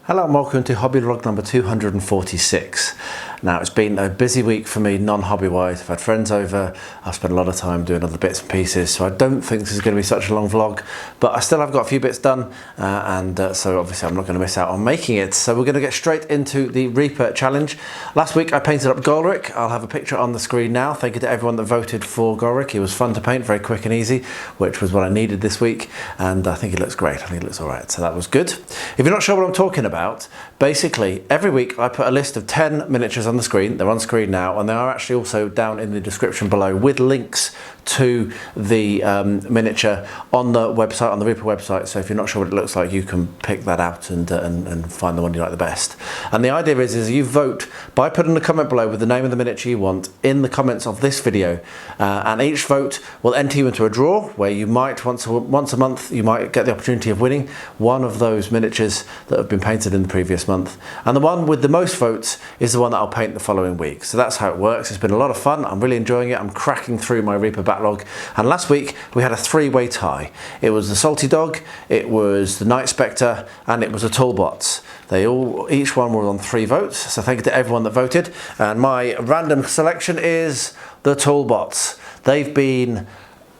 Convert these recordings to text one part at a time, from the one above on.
Hello and welcome to hobby vlog number 246. Now it's been a busy week for me non-hobby wise. I've had friends over, I've spent a lot of time doing other bits and pieces, so I don't think this is going to be such a long vlog, but I still have got a few bits done so obviously I'm not going to miss out on making it. So we're going to get straight into the Reaper challenge. Last week I painted up Golrick. I'll have a picture on the screen now. Thank you to everyone that voted for Golrick. He was fun to paint, very quick and easy, which was what I needed this week, and I think he looks great. I think he looks alright, so that was good. If you're not sure what I'm talking about, basically every week I put a list of 10 miniatures on the screen. They're on screen now, and they are actually also down in the description below with links to the miniature on the website, on the Reaper website. So if you're not sure what it looks like, you can pick that out and find the one you like the best. And the idea is you vote by putting a comment below with the name of the miniature you want in the comments of this video, and each vote will enter you into a draw where you might once a month you might get the opportunity of winning one of those miniatures that have been painted in the previous month, and the one with the most votes is the one that I'll paint the following week. So that's how it works. It's been a lot of fun. I'm really enjoying it. I'm cracking through my Reaper backlog, and last week we had a three-way tie. It was the Salty Dog, it was the Night Spectre, and it was the Toolbots. Each one were on 3 votes, so thank you to everyone that voted. And my random selection is the Toolbots. They've been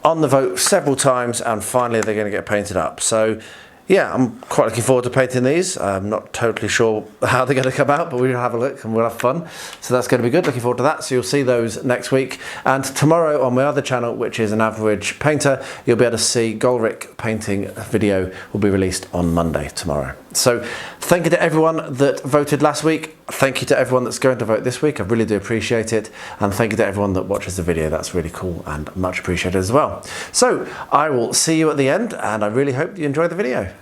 on the vote several times, and finally they're going to get painted up. So yeah, I'm quite looking forward to painting these. I'm not totally sure how they're going to come out, but we'll have a look and we'll have fun. So that's going to be good. Looking forward to that. So you'll see those next week. And tomorrow on my other channel, which is An Average Painter, you'll be able to see Golrick painting video will be released on Monday tomorrow. So thank you to everyone that voted last week. Thank you to everyone that's going to vote this week. I really do appreciate it. And thank you to everyone that watches the video. That's really cool and much appreciated as well. So I will see you at the end, and I really hope you enjoy the video.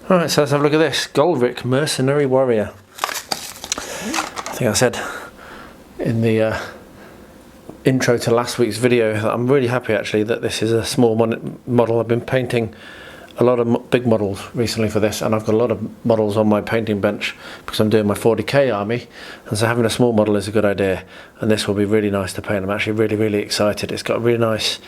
Alright, so let's have a look at this. Golrick Mercenary Warrior. I think I said in the intro to last week's video that I'm really happy actually that this is a small model. I've been painting a lot of big models recently for this, and I've got a lot of models on my painting bench because I'm doing my 40k army, and so having a small model is a good idea, and this will be really nice to paint. I'm actually really excited. It's got a really nice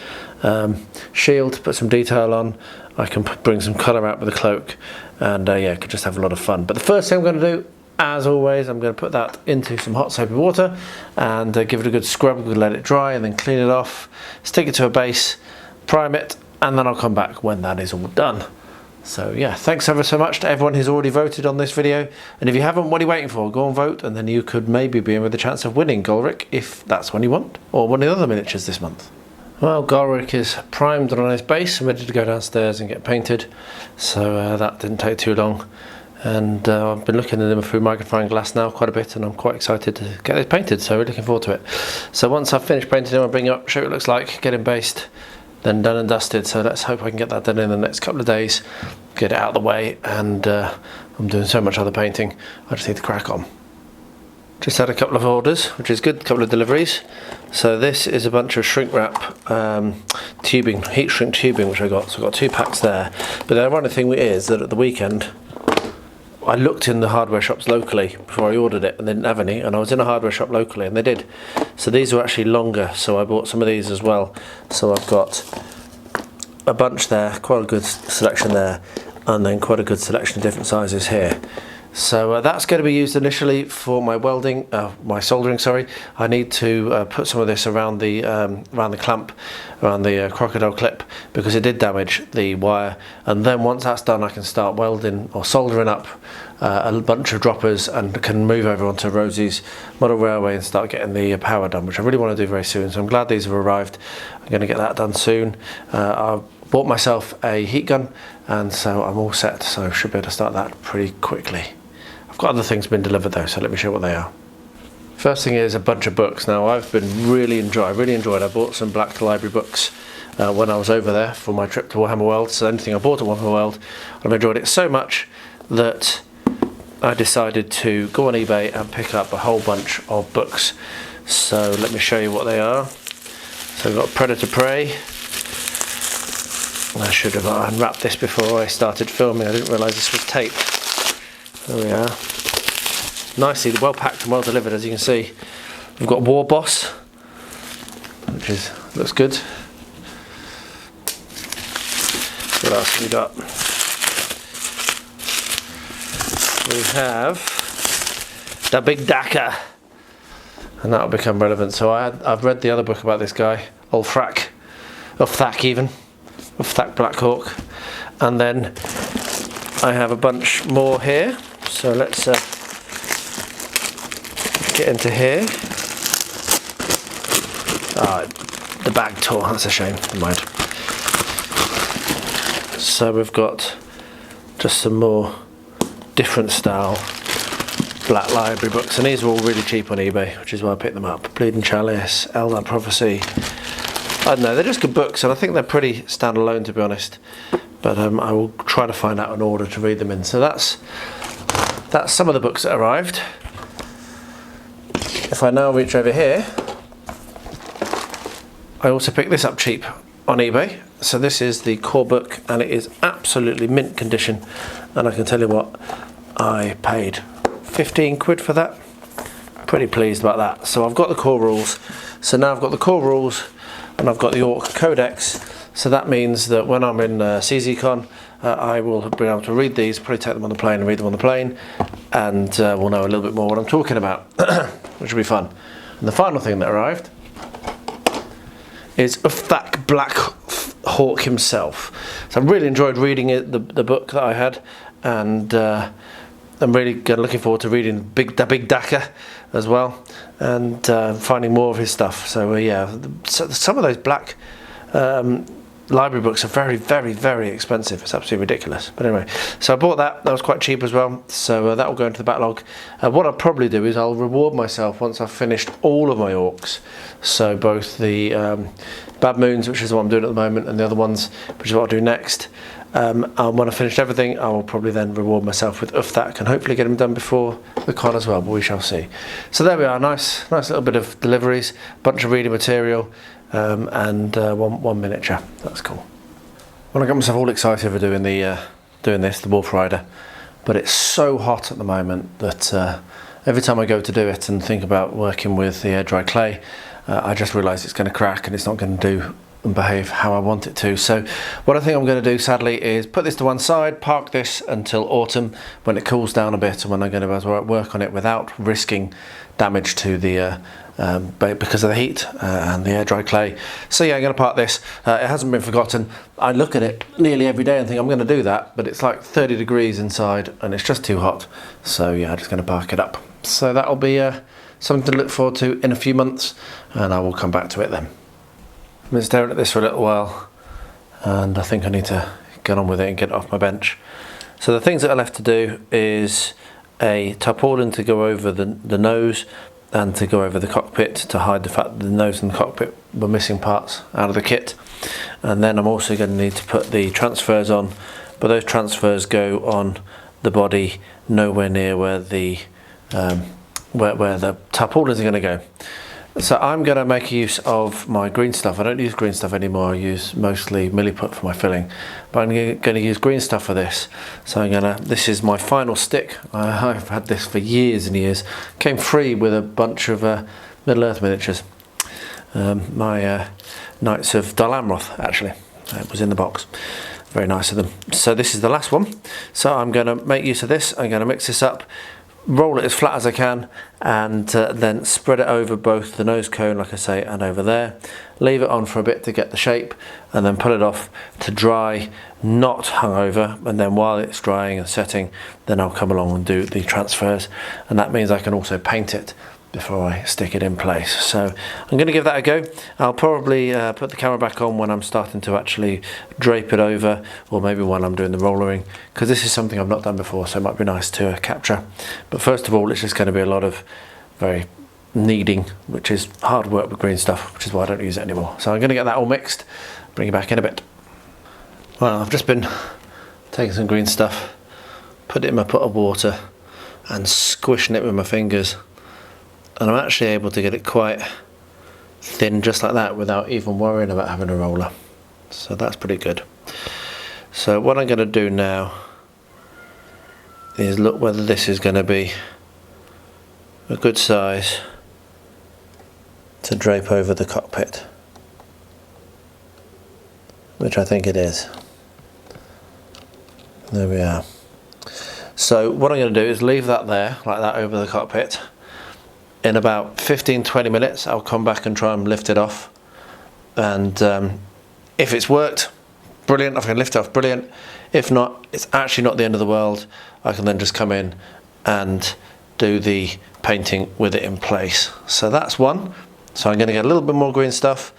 shield to put some detail on. I can bring some colour out with the cloak, and yeah, could just have a lot of fun. But the first thing I'm going to do, as always, I'm going to put that into some hot soapy water and give it a good scrub. We'll let it dry and then clean it off, stick it to a base, prime it, and then I'll come back when that is all done. So yeah, thanks ever so much to everyone who's already voted on this video, and if you haven't, what are you waiting for? Go and vote, and then you could maybe be in with a chance of winning Golrick if that's one you want, or one of the other miniatures this month. Well, Golrick is primed and on his base and ready to go downstairs and get painted, so that didn't take too long, and I've been looking at him through magnifying glass now quite a bit, and I'm quite excited to get this painted, so we're looking forward to it. So once I've finished painting him, I'll bring him up, show you what it looks like, get him based, then done and dusted. So let's hope I can get that done in the next couple of days, get it out of the way, and I'm doing so much other painting, I just need to crack on. Just had a couple of orders, which is good, a couple of deliveries. So this is a bunch of shrink wrap tubing, heat shrink tubing, which I got. So I've got 2 packs there. But the ironic thing is that at the weekend, I looked in the hardware shops locally before I ordered it, and they didn't have any, and I was in a hardware shop locally and they did. So these were actually longer, so I bought some of these as well. So I've got a bunch there, quite a good selection there, and then quite a good selection of different sizes here. So that's going to be used initially for my welding, my soldering. Sorry, I need to put some of this around the clamp, around the crocodile clip, because it did damage the wire. And then once that's done, I can start welding or soldering up a bunch of droppers, and can move over onto Rosie's model railway and start getting the power done, which I really want to do very soon. So I'm glad these have arrived. I'm going to get that done soon. I bought myself a heat gun, and so I'm all set. So I should be able to start that pretty quickly. I've got other things been delivered though, so let me show you what they are. First thing is a bunch of books. Now I've been really enjoyed. I bought some Black Library books when I was over there for my trip to Warhammer World. So anything I bought at Warhammer World, I've enjoyed it so much that I decided to go on eBay and pick up a whole bunch of books. So let me show you what they are. So we've got Predator Prey. I should have unwrapped this before I started filming. I didn't realise this was tape. There we are. Nicely well packed and well delivered, as you can see. We've got War Boss, which looks good. What else have we got? We have the Big Dacker, and that'll become relevant. So I've read the other book about this guy, Ulfrak Blackhawk, and then I have a bunch more here. So let's get into here. The bag tore. That's a shame. Never mind. So we've got just some more different style black library books, and these are all really cheap on eBay, which is why I picked them up. Bleeding Chalice, Eldar Prophecy. I don't know, they're just good books, and I think they're pretty standalone, to be honest. But I will try to find out an order to read them in. So that's some of the books that arrived. If I now reach over here, I also picked this up cheap on eBay. So this is the core book, and it is absolutely mint condition, and I can tell you what, I paid 15 quid for that. Pretty pleased about that. So I've got the core rules. So now I've got the core rules and I've got the Orc Codex. So that means that when I'm in CZCon, I will be able to read these, probably take them on the plane and read them on the plane, and we'll know a little bit more what I'm talking about, which will be fun. And the final thing that arrived is Uthak Black Hawk himself. So I really enjoyed reading the book that I had, and I'm really looking forward to reading the Big Dacker as well, and finding more of his stuff. So yeah, some of those black library books are very, very, very expensive. It's absolutely ridiculous. But anyway, so I bought that. That was quite cheap as well. So that will go into the backlog. What I'll probably do is I'll reward myself once I've finished all of my orcs. So both the Bad Moons, which is what I'm doing at the moment, and the other ones, which is what I'll do next. And when I've finished everything, I will probably then reward myself with Uthak and hopefully get them done before the con as well, but we shall see. So there we are, nice little bit of deliveries, bunch of reading material, and one miniature. That's cool. Well, I got myself all excited for doing this, the Wolf Rider, but it's so hot at the moment that every time I go to do it and think about working with the air dry clay, I just realise it's going to crack and it's not going to do and behave how I want it to. So what I think I'm going to do, sadly, is put this to one side, park this until autumn when it cools down a bit, and when I'm going to be able to work on it without risking damage to the because of the heat and the air dry clay. So yeah, I'm going to park this. It hasn't been forgotten. I look at it nearly every day and think I'm going to do that, but it's like 30 degrees inside and it's just too hot. So yeah, I'm just going to park it up. So that'll be something to look forward to in a few months, and I will come back to it then. I've been staring at this for a little while, and I think I need to get on with it and get it off my bench. So the things that are left to do is a tarpaulin to go over the nose and to go over the cockpit to hide the fact that the nose and the cockpit were missing parts out of the kit. And then I'm also going to need to put the transfers on, but those transfers go on the body nowhere near where the tarpaulins are going to go. So I'm going to make use of my green stuff. I don't use green stuff anymore. I use mostly milliput for my filling, but I'm going to use green stuff for this. So this is my final stick. I've had this for years and years. Came free with a bunch of Middle Earth miniatures. My Knights of Dol Amroth, actually. It was in the box. Very nice of them. So this is the last one. So I'm going to make use of this. I'm going to mix this up, roll it as flat as I can, and then spread it over both the nose cone, like I say, and over there. Leave it on for a bit to get the shape, and then put it off to dry, not hung over, and then while it's drying and setting, then I'll come along and do the transfers, and that means I can also paint it before I stick it in place. So I'm going to give that a go. I'll probably put the camera back on when I'm starting to actually drape it over, or maybe when I'm doing the rollering, because this is something I've not done before, so it might be nice to capture. But first of all, it's just going to be a lot of very kneading, which is hard work with green stuff, which is why I don't use it anymore. So I'm going to get that all mixed, bring it back in a bit. Well, I've just been taking some green stuff, put it in my pot of water and squishing it with my fingers, and I'm actually able to get it quite thin just like that without even worrying about having a roller. So that's pretty good. So what I'm going to do now is look whether this is going to be a good size to drape over the cockpit, which I think it is. There we are. So what I'm going to do is leave that there, like that, over the cockpit. In about 15-20 minutes I'll come back and try and lift it off, and if it's worked, brilliant. If I can lift it off, brilliant. If not, it's actually not the end of the world. I can then just come in and do the painting with it in place. So that's one. So I'm going to get a little bit more green stuff,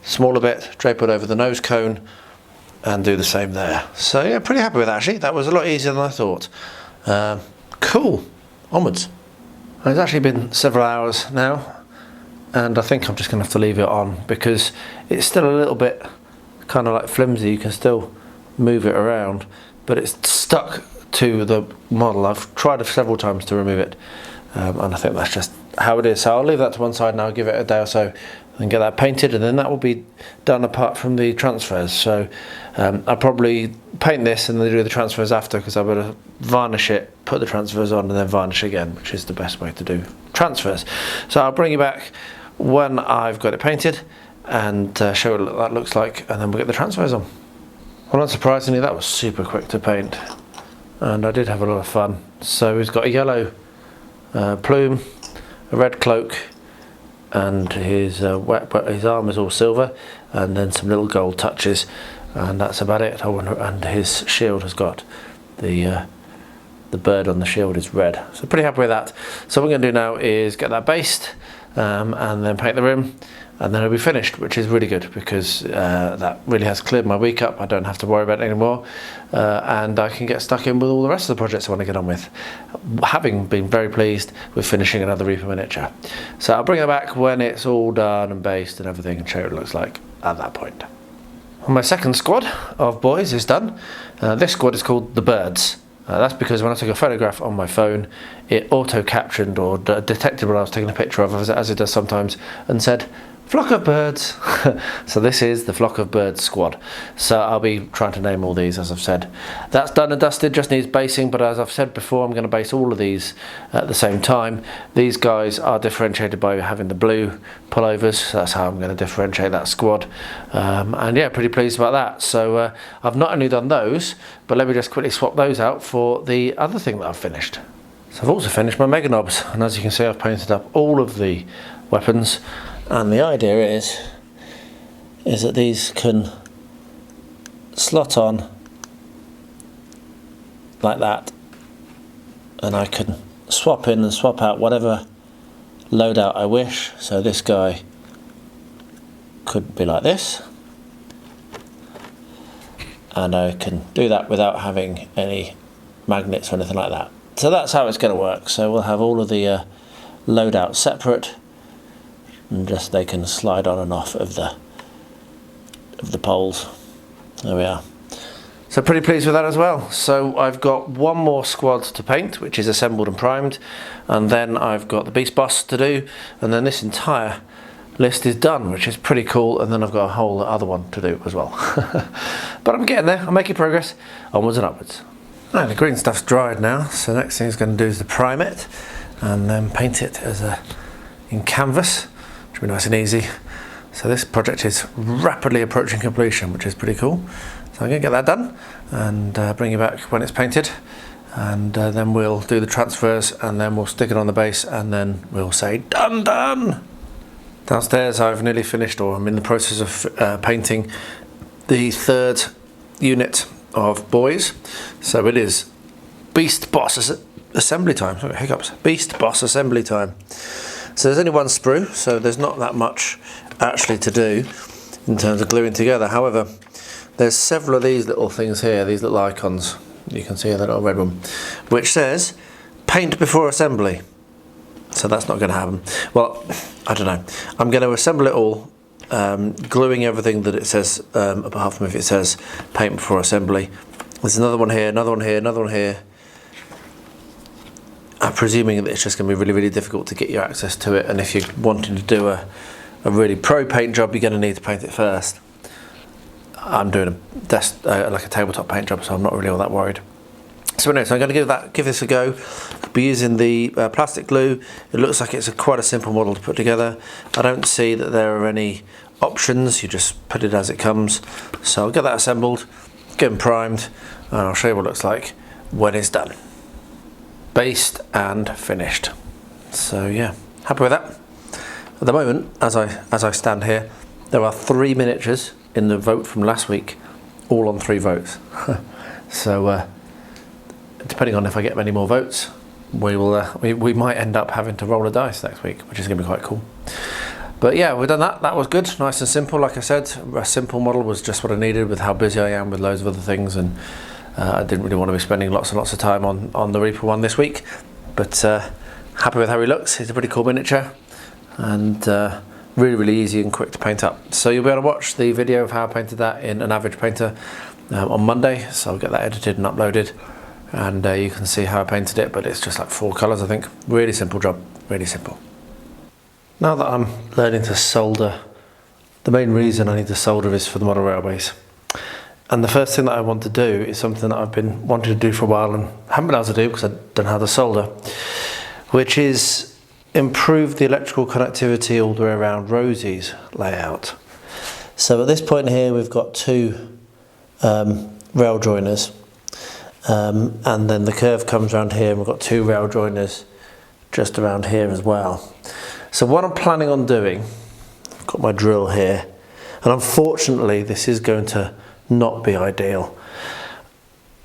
smaller bit, drape it over the nose cone, and do the same there. So yeah, pretty happy with that actually. That was a lot easier than I thought. Cool. Onwards. It's actually been several hours now, and I think I'm just going to have to leave it on because it's still a little bit kind of like flimsy. You can still move it around, but it's stuck to the model. I've tried several times to remove it, and I think that's just how it is. So I'll leave that to one side now, give it a day or so and get that painted, and then that will be done apart from the transfers. So I'll probably paint this and then do the transfers after, because I've got to varnish it, put the transfers on and then varnish again, which is the best way to do transfers. So I'll bring you back when I've got it painted and show what that looks like, and then we'll get the transfers on. Well, unsurprisingly, that was super quick to paint, and I did have a lot of fun. So he's got a yellow plume, a red cloak, and his arm is all silver, and then some little gold touches, and that's about it. And his shield has got the bird on the shield is red. So pretty happy with that. So what we're going to do now is get that based, and then paint the rim, and then it'll be finished, which is really good because that really has cleared my week up. I don't have to worry about it anymore, and I can get stuck in with all the rest of the projects I want to get on with, having been very pleased with finishing another Reaper miniature. So I'll bring it back when it's all done and based and everything, and show what it looks like at that point. Well, my second squad of boys is done. This squad is called the Birds. That's because when I took a photograph on my phone, it auto-captioned or detected what I was taking a picture of, as it does sometimes, and said, "Flock of birds." So this is the Flock of Birds squad. So I'll be trying to name all these, as I've said. That's done and dusted, just needs basing, but as I've said before, I'm going to base all of these at the same time. These guys are differentiated by having the blue pullovers, so that's how I'm going to differentiate that squad. And yeah, pretty pleased about that. So I've not only done those, but let me just quickly swap those out for the other thing that I've finished. So I've also finished my Mega Knobs, and as you can see, I've painted up all of the weapons. And the idea is that these can slot on like that, and I can swap in and swap out whatever loadout I wish. So this guy could be like this, and I can do that without having any magnets or anything like that. So that's how it's going to work. So we'll have all of the loadouts separate, and just they can slide on and off of the poles. There we are. So pretty pleased with that as well. So I've got one more squad to paint, which is assembled and primed, and then I've got the Beast Boss to do, and then this entire list is done, which is pretty cool, and then I've got a whole other one to do as well. But I'm getting there, I'm making progress, onwards and upwards. Right, the green stuff's dried now, so next thing it's going to do is to prime it, and then paint it as in canvas. Be nice and easy. So this project is rapidly approaching completion, which is pretty cool. So I'm going to get that done and bring you back when it's painted, and then we'll do the transfers, and then we'll stick it on the base, and then we'll say done. Downstairs I've nearly finished, or I'm in the process of painting the third unit of boys. So it is Beast Boss assembly time. Sorry, hiccups. Beast Boss assembly time. So there's only one sprue, so there's not that much actually to do in terms of gluing together. However, there's several of these little things here, these little icons. You can see that little red one, which says paint before assembly. So that's not going to happen. Well, I don't know. I'm going to assemble it all, gluing everything that it says, apart from if it says paint before assembly. There's another one here, another one here, another one here. I'm presuming that it's just going to be really, really difficult to get you access to it, and if you're wanting to do a really pro paint job, you're going to need to paint it first. I'm doing like a tabletop paint job, so I'm not really all that worried. So anyway, so I'm going to give this a go. I'll be using the plastic glue. It looks like it's quite a simple model to put together. I don't see that there are any options. You just put it as it comes. So I'll get that assembled, get them primed, and I'll show you what it looks like when it's done. Based and finished. So yeah, happy with that. At the moment, as I stand here, there are 3 miniatures in the vote from last week, all on 3 votes. So depending on if I get many more votes, we might end up having to roll a dice next week, which is going to be quite cool. But yeah, we've done that. That was good, nice and simple. Like I said, a simple model was just what I needed with how busy I am with loads of other things, and I didn't really want to be spending lots and lots of time on the Reaper one this week. But happy with how he looks. He's a pretty cool miniature, and really, really easy and quick to paint up. So you'll be able to watch the video of how I painted that in an average painter on Monday. So I'll get that edited and uploaded, and you can see how I painted it. But it's just like 4 colours, I think. Really simple job, really simple. Now that I'm learning to solder, the main reason I need to solder is for the model railways. And the first thing that I want to do is something that I've been wanting to do for a while and haven't been able to do because I don't know how to solder, which is improve the electrical connectivity all the way around Rosie's layout. So at this point here, we've got 2 rail joiners, and then the curve comes around here, and we've got 2 rail joiners just around here as well. So what I'm planning on doing, I've got my drill here, and unfortunately this is going to not be ideal.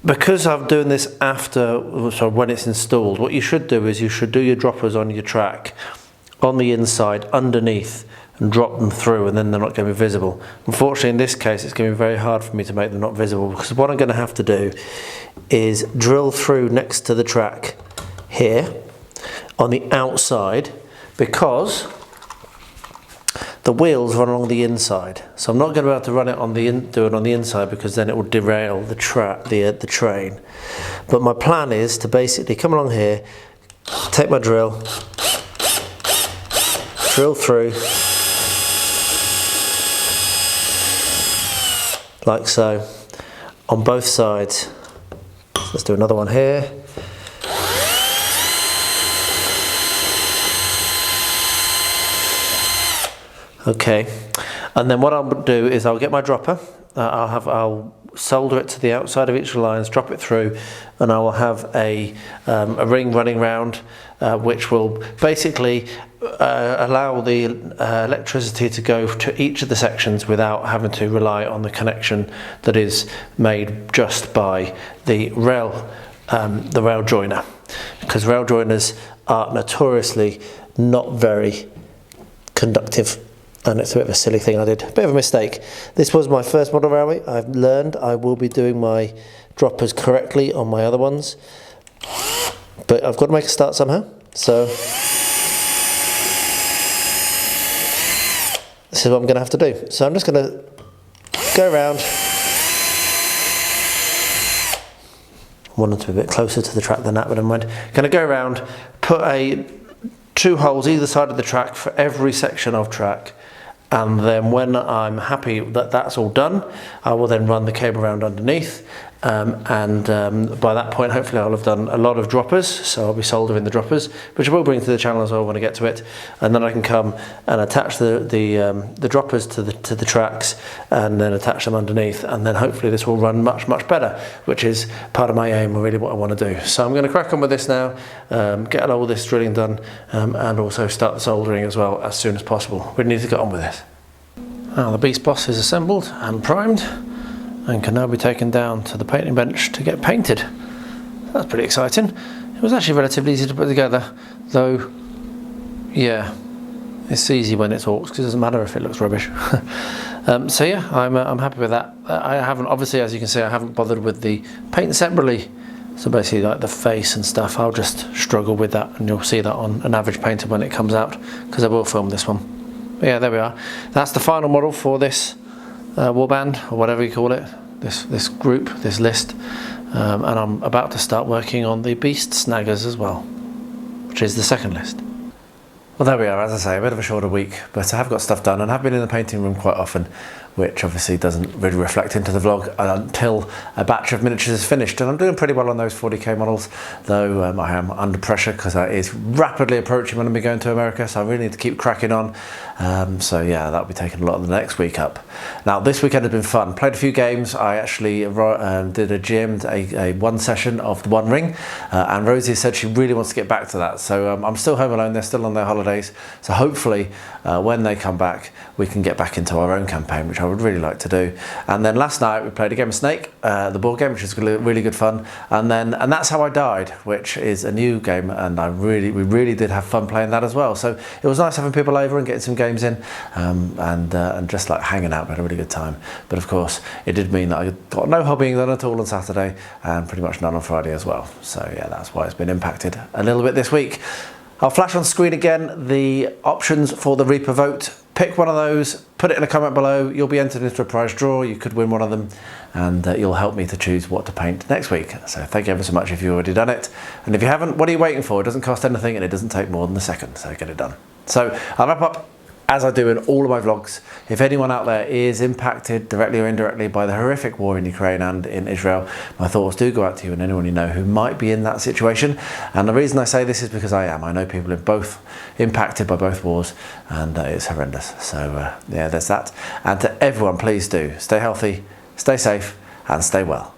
Because I'm doing this after, so when it's installed, what you should do is you should do your droppers on your track on the inside underneath and drop them through, and then they're not going to be visible. Unfortunately in this case it's going to be very hard for me to make them not visible, because what I'm going to have to do is drill through next to the track here on the outside, because the wheels run along the inside. So I'm not going to be able to run it do it on the inside, because then it will derail the train. But my plan is to basically come along here, take my drill through like so on both sides. So let's do another one here. Okay, and then what I'll do is I'll get my dropper, I'll solder it to the outside of each of the lines, drop it through, and I will have a ring running round, which will basically allow the electricity to go to each of the sections without having to rely on the connection that is made just by the rail joiner, because rail joiners are notoriously not very conductive. And it's a bit of a silly thing I did, a bit of a mistake. This was my first model railway. I've learned I will be doing my droppers correctly on my other ones, but I've got to make a start somehow. So this is what I'm going to have to do. So I'm just going to go around. I want them to be a bit closer to the track than that, but never mind. Going to go around, put 2 holes either side of the track for every section of track, and then when I'm happy that that's all done, I will then run the cable around underneath, and by that point hopefully I'll have done a lot of droppers, so I'll be soldering the droppers, which I will bring to the channel as well when I get to it, and then I can come and attach the droppers to the tracks, and then attach them underneath, and then hopefully this will run much better, which is part of my aim and really what I want to do. So I'm going to crack on with this now, get all this drilling done, and also start the soldering as well as soon as possible. We need to get on with this. Now the Beast Boss is assembled and primed, and can now be taken down to the painting bench to get painted. That's pretty exciting. It was actually relatively easy to put together, though, yeah, it's easy when it's Orks, because it doesn't matter if it looks rubbish. So yeah, I'm happy with that. I haven't, obviously, as you can see, I haven't bothered with the paint separately. So basically like the face and stuff, I'll just struggle with that, and you'll see that on an average painter when it comes out, because I will film this one. But yeah, there we are. That's the final model for this warband, or whatever you call it, this group, this list, and I'm about to start working on the Beast Snaggers as well, which is the second list. Well, there we are. As I say, a bit of a shorter week, but I have got stuff done, and I've been in the painting room quite often, which obviously doesn't really reflect into the vlog until a batch of miniatures is finished. And I'm doing pretty well on those 40k models, though I am under pressure because it is rapidly approaching when I'm going to America, so I really need to keep cracking on. So yeah, that'll be taking a lot of the next week up. Now this weekend has been fun. Played a few games. I actually did a GM'd a one session of the One Ring, and Rosie said she really wants to get back to that. So I'm still home alone. They're still on their holidays. So hopefully when they come back, we can get back into our own campaign, which I would really like to do. And then last night we played a game of Snake, the board game, which was really good fun. And That's How I Died, which is a new game, and we really did have fun playing that as well. So it was nice having people over and getting some games in, and just like hanging out. We had a really good time. But of course, it did mean that I got no hobbying done at all on Saturday, and pretty much none on Friday as well. So yeah, that's why it's been impacted a little bit this week. I'll flash on screen again the options for the Reaper vote. Pick one of those, put it in a comment below. You'll be entered into a prize draw. You could win one of them, and you'll help me to choose what to paint next week. So thank you ever so much if you've already done it. And if you haven't, what are you waiting for? It doesn't cost anything and it doesn't take more than a second, so get it done. So I'll wrap up as I do in all of my vlogs. If anyone out there is impacted directly or indirectly by the horrific war in Ukraine and in Israel, my thoughts do go out to you and anyone you know who might be in that situation. And the reason I say this is because I am. I know people impacted by both wars, and it's horrendous. So yeah, there's that. And to everyone, please do stay healthy, stay safe, and stay well.